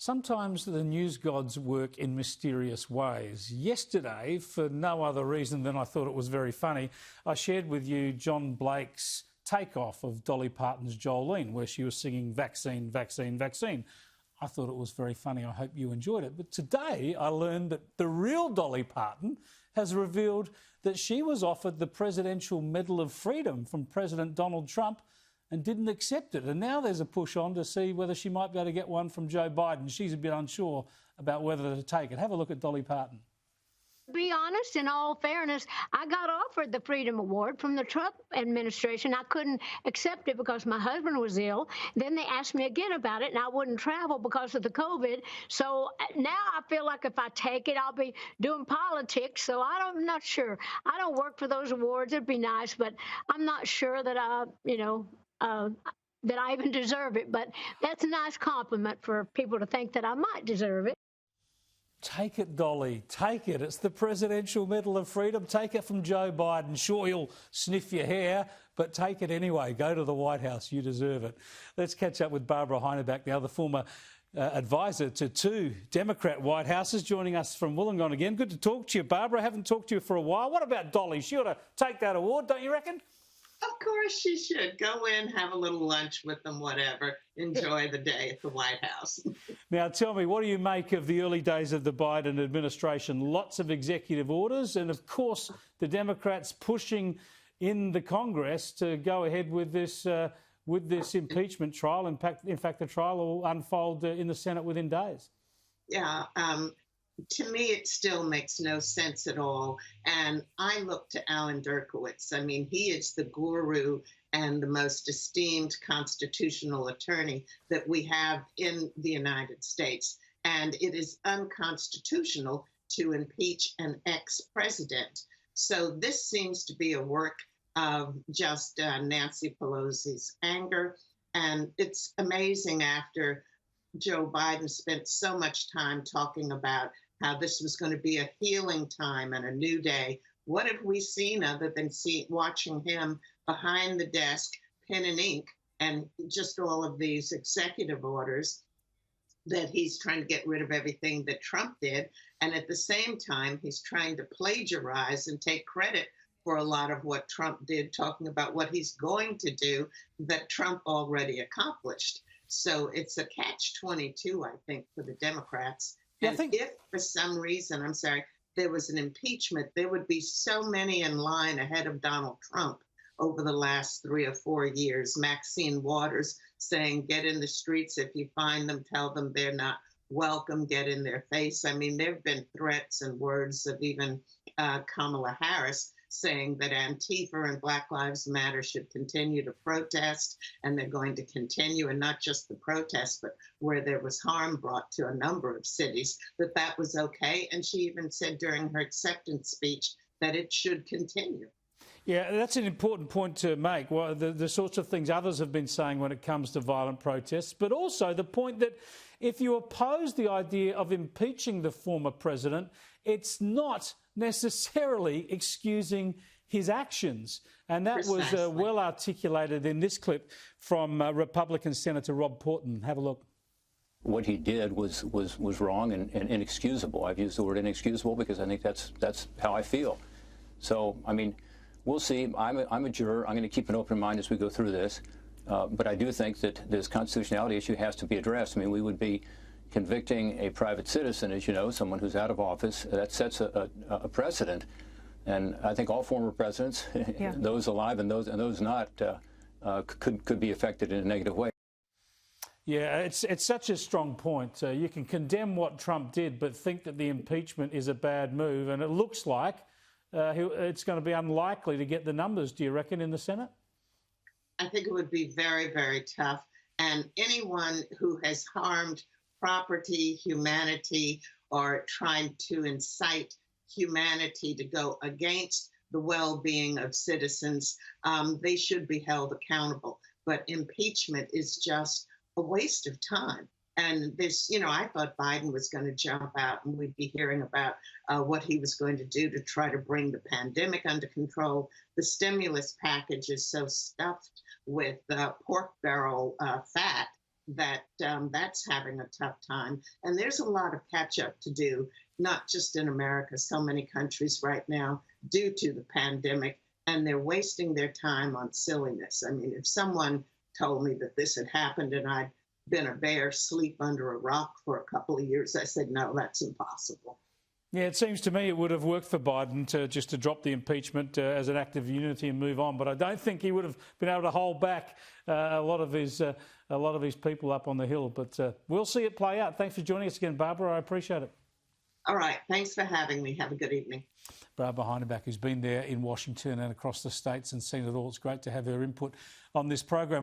Sometimes the news gods work in mysterious ways. Yesterday, for no other reason than I thought it was very funny, I shared with you John Blake's takeoff of Dolly Parton's Jolene, where she was singing vaccine, vaccine, vaccine. I thought it was very funny. I hope you enjoyed it. But today I learned that the real Dolly Parton has revealed that she was offered the Presidential Medal of Freedom from President Donald Trump and didn't accept it. And now there's a push on to see whether she might be able to get one from Joe Biden. She's a bit unsure about whether to take it. Have a look at Dolly Parton. To be honest, in all fairness, I got offered the Freedom Award from the Trump administration. I couldn't accept it because my husband was ill. Then they asked me again about it, and I wouldn't travel because of the COVID. So now I feel like if I take it, I'll be doing politics. So I'm not sure. I don't work for those awards. It'd be nice, but I'm not sure that that I even deserve it. But that's a nice compliment for people to think that I might deserve it. Take it, Dolly. Take it. It's the Presidential Medal of Freedom. Take it from Joe Biden. Sure, he'll sniff your hair, but take it anyway. Go to the White House. You deserve it. Let's catch up with Barbara Heineback now, the former advisor to two Democrat White Houses, joining us from Wollongong again. Good to talk to you, Barbara. I haven't talked to you for a while. What about Dolly? She ought to take that award, don't you reckon? Of course she should. Go in, have a little lunch with them, whatever. Enjoy the day at the White House. Now, tell me, what do you make of the early days of the Biden administration? Lots of executive orders and, of course, the Democrats pushing in the Congress to go ahead with this impeachment trial. In fact, the trial will unfold in the Senate within days. Yeah. To me, it still makes no sense at all. And I look to Alan Dershowitz. I mean, he is the guru and the most esteemed constitutional attorney that we have in the United States. And it is unconstitutional to impeach an ex-president. So this seems to be a work of just Nancy Pelosi's anger. And it's amazing, after Joe Biden spent so much time talking about how this was going to be a healing time and a new day. What have we seen other than watching him behind the desk, pen and ink, and just all of these executive orders that he's trying to get rid of everything that Trump did. And at the same time, he's trying to plagiarize and take credit for a lot of what Trump did, talking about what he's going to do that Trump already accomplished. So it's a catch-22, I think, for the Democrats. And if for some reason, there was an impeachment, there would be so many in line ahead of Donald Trump over the last 3 or 4 years. Maxine Waters saying, get in the streets. If you find them, tell them they're not welcome, get in their face. I mean, there have been threats and words of even Kamala Harris saying that Antifa and Black Lives Matter should continue to protest, and they're going to continue, and not just the protest, but where there was harm brought to a number of cities, that was okay. And she even said during her acceptance speech that it should continue. Yeah, that's an important point to make. Well, the sorts of things others have been saying when it comes to violent protests, but also the point that if you oppose the idea of impeaching the former president, it's not necessarily excusing his actions. And that was well articulated in this clip from Republican Senator Rob Portman. Have a look. What he did was wrong and inexcusable. I've used the word inexcusable because I think that's how I feel. So, I mean, we'll see. I'm a juror. I'm going to keep an open mind as we go through this. But I do think that this constitutionality issue has to be addressed. I mean, we would be convicting a private citizen, as you know, someone who's out of office. That sets a precedent. And I think all former presidents, yeah, those alive and those not, could be affected in a negative way. Yeah, it's such a strong point. You can condemn what Trump did, but think that the impeachment is a bad move. And it looks like it's going to be unlikely to get the numbers, do you reckon, in the Senate? I think it would be very, very tough. And anyone who has harmed property, humanity, or tried to incite humanity to go against the well-being of citizens, they should be held accountable. But impeachment is just a waste of time. And this, I thought Biden was going to jump out and we'd be hearing about what he was going to do to try to bring the pandemic under control. The stimulus package is so stuffed with pork barrel fat that that's having a tough time. And there's a lot of catch up to do, not just in America, so many countries right now due to the pandemic, and they're wasting their time on silliness. I mean, if someone told me that this had happened and I'd been a bear asleep under a rock for a couple of years, I said, no, that's impossible. Yeah, it seems to me it would have worked for Biden to drop the impeachment as an act of unity and move on. But I don't think he would have been able to hold back a lot of his people up on the Hill. But we'll see it play out. Thanks for joining us again, Barbara. I appreciate it. All right. Thanks for having me. Have a good evening. Barbara Heineback, who's been there in Washington and across the states and seen it all. It's great to have her input on this program.